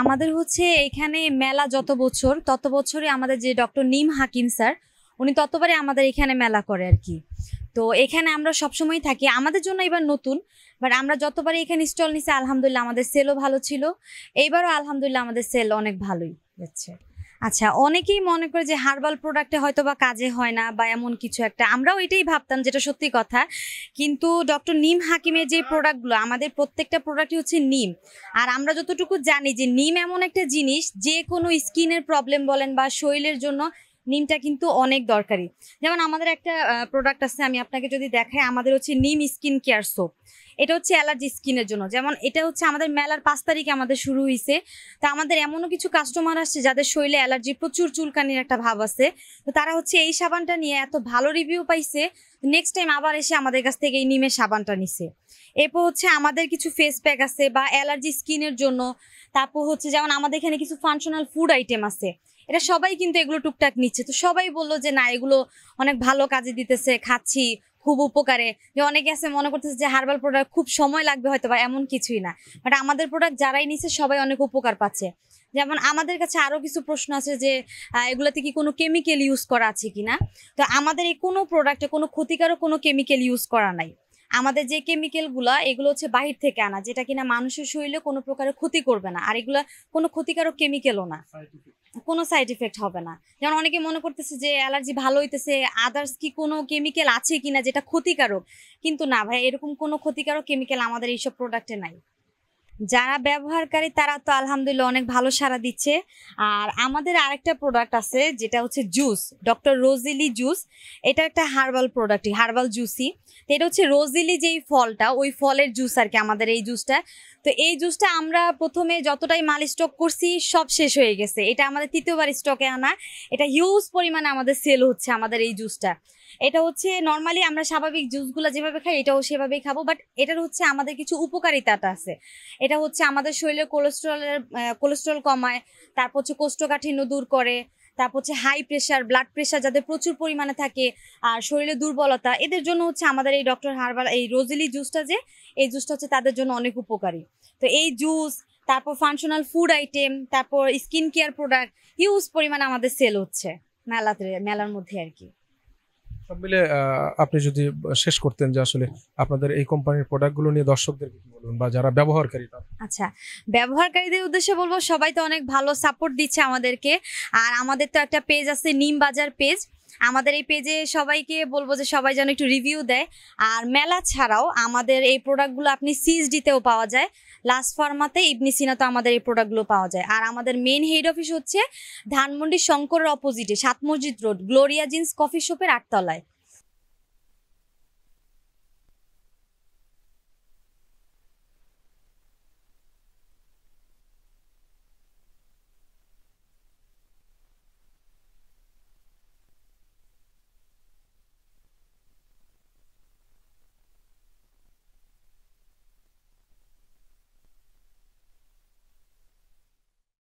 আমাদের হচ্ছে এখানে মেলা যত বছর তত বছরই আমাদের যে ডক্টর নিম হাকিম স্যার উনি ততবারই আমাদের এখানে মেলা করে আর কি। তো এখানে আমরা সবসময় থাকি, আমাদের জন্য এবার নতুন, বাট আমরা যতবারই এখানে স্টল নিছি আলহামদুলিল্লাহ আমাদের সেলও ভালো ছিল। এইবারও আলহামদুলিল্লাহ আমাদের সেল অনেক ভালোই যাচ্ছে। আচ্ছা, অনেকেই মনে করে যে হার্বাল প্রোডাক্টে হয়তো বা কাজে হয় না বা এমন কিছু একটা, আমরাও এটাই ভাবতাম, যেটা সত্যি কথা। কিন্তু ডক্টর নিম হাকিমের যে প্রোডাক্টগুলো, আমাদের প্রত্যেকটা প্রোডাক্টই হচ্ছে নিম। আর আমরা যতটুকু জানি যে নিম এমন একটা জিনিস, যে কোনো স্কিনের প্রবলেম বলেন বা শরীরের জন্য নিমটা কিন্তু অনেক দরকারি। যেমন আমাদের একটা প্রোডাক্ট আছে, আমি আপনাকে যদি দেখাই, আমাদের হচ্ছে নিম স্কিন কেয়ার সোপ। এটা হচ্ছে অ্যালার্জি স্কিনের জন্য। যেমন এটা হচ্ছে আমাদের মেলার 5 তারিখে আমাদের শুরু হয়েছে। তা আমাদের এমনও কিছু কাস্টমার আসছে যাদের শরীরে অ্যালার্জি, প্রচুর চুলকানির একটা ভাব আছে। তো তারা হচ্ছে এই সাবানটা নিয়ে এত ভালো রিভিউ পাইছে, নেক্সট টাইম আবার এসে আমাদের কাছ থেকে এই নিমের সাবানটা নিছে। এরপর হচ্ছে আমাদের কিছু ফেস প্যাক আছে বা অ্যালার্জি স্কিনের জন্য। তারপর হচ্ছে যেমন আমাদের এখানে কিছু ফাংশনাল ফুড আইটেম আছে, এটা সবাই কিন্তু এগুলো টুকটাক নিচ্ছে। তো সবাই বললো যে না, এগুলো অনেক ভালো কাজে দিতেছে, খাচ্ছি খুব উপকারে। যে অনেকে আছে মনে করতেছে যে হার্বাল প্রোডাক্ট খুব সময় লাগবে হয়তো, বা এমন কিছুই না, বাট আমাদের প্রোডাক্ট যারাই নিচ্ছে সবাই অনেক উপকার পাচ্ছে। যেমন আমাদের কাছে আরো কিছু প্রশ্ন আছে যে এগুলোতে কি কোনো কেমিক্যাল ইউজ করা আছে কিনা। তো আমাদের এই কোনো প্রোডাক্টে কোনো ক্ষতিকারক কোনো কেমিক্যাল ইউজ করা নাই। আমাদের যে কেমিক্যালগুলো এগুলো হচ্ছে বাহির থেকে আনা, যেটা কিনা মানুষের শরীরে কোনো প্রকারের ক্ষতি করবে না। আর এগুলা কোনো ক্ষতিকারক কেমিক্যালও না, কোনো সাইড ইফেক্ট হবে না। যেমন অনেকে মনে করতেছে যে অ্যালার্জি ভালো হইতেছে, আদার্স কি কোনো কেমিক্যাল আছে কিনা যেটা ক্ষতিকারক, কিন্তু না ভাই, এরকম কোনো ক্ষতিকারক কেমিক্যাল আমাদের এইসব প্রোডাক্টে নাই। যারা ব্যবহারকারী তারা তো আলহামদুলিল্লাহ অনেক ভালো সাড়া দিচ্ছে। আর আমাদের আরেকটা প্রোডাক্ট আছে যেটা হচ্ছে জুস, ডক্টর রোজিলি জুস। এটা একটা হার্বাল প্রোডাক্ট, হার্বাল জুসই। তো এটা হচ্ছে রোজিলি যেই ফলটা, ওই ফলের জুস আর কি আমাদের এই জুসটা। তো এই জুসটা আমরা প্রথমে যতটাই মাল স্টক করছি সব শেষ হয়ে গেছে, এটা আমাদের তৃতীয়বার স্টকে আনা। এটা হিউজ পরিমাণে আমাদের সেল হচ্ছে আমাদের এই জুসটা। এটা হচ্ছে নর্মালি আমরা স্বাভাবিক জুসগুলো যেভাবে খাই এটাও সেভাবেই খাবো, বাট এটার হচ্ছে আমাদের কিছু উপকারিতাটা আছে। এটা হচ্ছে আমাদের শরীরে কোলেস্ট্রল কমায়, তারপর হচ্ছে কোষ্ঠকাঠিন্য দূর করে, তারপর হচ্ছে হাই প্রেশার, ব্লাড প্রেশার যাদের প্রচুর পরিমাণে থাকে, আর শরীরে দুর্বলতা, এদের জন্য হচ্ছে আমাদের এই ডক্টর হার্বাল এই রোজিলি জুসটা, যে এই জুসটা হচ্ছে তাদের জন্য অনেক উপকারী। তো এই জুস, তারপর ফাংশনাল ফুড আইটেম, তারপর স্কিন কেয়ার প্রোডাক্ট হিউজ পরিমাণে আমাদের সেল হচ্ছে মেলার মধ্যে আর কি। সব মিলে আপনি যদি শেষ করতেন যে আসলে আপনাদের এই কোম্পানির প্রোডাক্টগুলো নিয়ে দর্শকদেরকে কি বলবেন, বা যারা ব্যবহারকারী তারা? আচ্ছা, ব্যবহারকারীদের উদ্দেশ্যে বলবো সবাই তো অনেক ভালো সাপোর্ট দিচ্ছে আমাদেরকে। আর আমাদের তো একটা পেজ আছে, নিম বাজার পেজ। আমাদের এই পেজে সবাইকে বলবো যে সবাই যেন একটু রিভিউ দেয়। আর মেলা ছাড়াও আমাদের এই প্রোডাক্টগুলো আপনি সিএসডিতেও পাওয়া যায়, লাস্ট ফার্মাতে, ইবনি সিনাতে আমাদের এই প্রোডাক্টগুলো পাওয়া যায়। আর আমাদের মেইন হেড অফিস হচ্ছে ধানমন্ডি শঙ্করের অপোজিটে 7 মসজিদ রোড, গ্লোরিয়া জিন্স কফি শপের 8 তলায়।